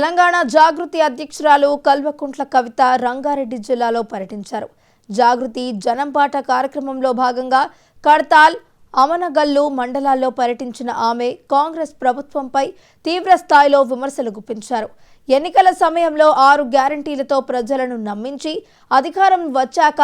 తెలంగాణ జాగృతి అధ్యక్షురాలు కల్వకుంట్ల కవిత రంగారెడ్డి జిల్లాలో పర్యటించారు. జాగృతి జనంపాట కార్యక్రమంలో భాగంగా కడతాల్, అమనగల్లు మండలాల్లో పర్యటించిన ఆమె కాంగ్రెస్ ప్రభుత్వంపై తీవ్ర స్థాయిలో విమర్శలు గుప్పించారు. ఎన్నికల సమయంలో 6 గ్యారంటీలతో ప్రజలను నమ్మించి అధికారం వచ్చాక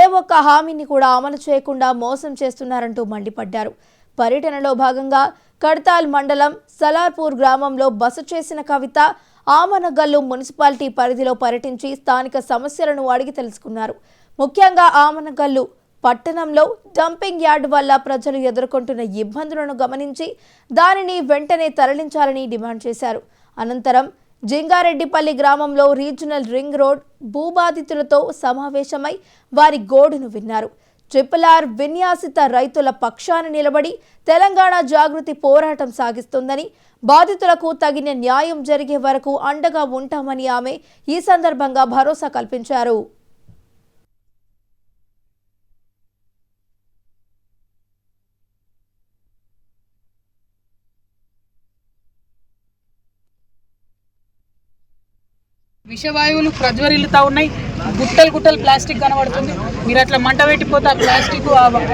ఏ ఒక్క హామీని కూడా అమలు చేయకుండా మోసం చేస్తున్నారంటూ మండిపడ్డారు. పర్యటనలో భాగంగా కడతాల్ మండలం సలార్పూర్ గ్రామంలో బస చేసిన కవిత ఆమనగల్లు మున్సిపాలిటీ పరిధిలో పర్యటించి స్థానిక సమస్యలను అడిగి తెలుసుకున్నారు. ముఖ్యంగా ఆమనగల్లు పట్టణంలో డంపింగ్ యార్డు వల్ల ప్రజలు ఎదుర్కొంటున్న ఇబ్బందులను గమనించి దానిని వెంటనే తరలించాలని డిమాండ్ చేశారు. అనంతరం జింగారెడ్డిపల్లి గ్రామంలో రీజనల్ రింగ్ రోడ్ భూబాధితులతో సమావేశమై వారి గోడును విన్నారు. RRR విన్యాసిత రైతుల పక్షాన నిలబడి తెలంగాణ జాగృతి పోరాటం సాగిస్తుందని, బాధితులకు తగిన న్యాయం జరిగే వరకు అండగా ఉంటామని ఆమె ఈ సందర్భంగా భరోసా కల్పించారు. విషవాయువులు ప్రజ్వరిల్లుతా ఉన్నాయి. గుట్టలు ప్లాస్టిక్ కనబడుతుంది. మీరు అట్లా మంట పెట్టిపోతే ఆ ప్లాస్టిక్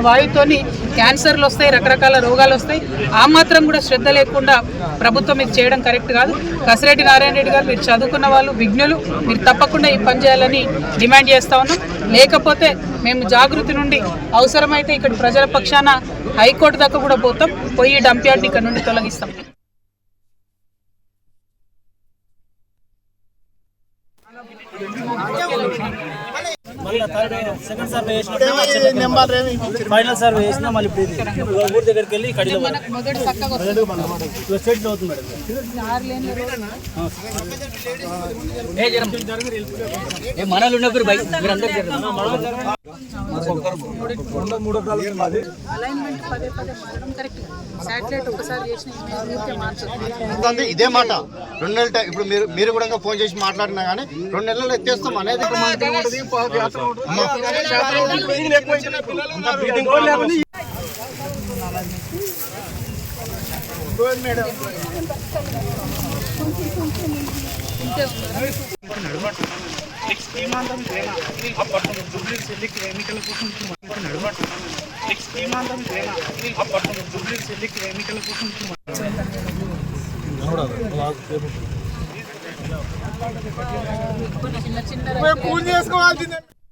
వాయువుతోని క్యాన్సర్లు వస్తాయి, రకరకాల రోగాలు వస్తాయి. ఆ మాత్రం కూడా శ్రద్ధ లేకుండా ప్రభుత్వం ఇది చేయడం కరెక్ట్ కాదు. కసిరెడ్డి నారాయణ రెడ్డి గారు, మీరు చదువుకున్న వాళ్ళు, విజ్ఞులు, మీరు తప్పకుండా ఈ పని చేయాలని డిమాండ్ చేస్తా ఉన్నాం. లేకపోతే మేము జాగృతి నుండి అవసరమైతే ఇక్కడ ప్రజల పక్షాన హైకోర్టు దాకా కూడా పోతాం. పోయి డంప్ యార్డ్ని ఇక్కడ నుండి తొలగిస్తాం. సెకండ్ సర్వే ఫైనల్ సర్వే చేసినా మళ్ళీ ఊరి దగ్గరికి వెళ్ళి మనలు ఉన్నప్పుడు ఇదే మాట 2 నెలలు ఇప్పుడు మీరు కూడా ఫోన్ చేసి మాట్లాడినా కానీ 2 నెలలు ఎత్తేస్తాం అనేది చిన్న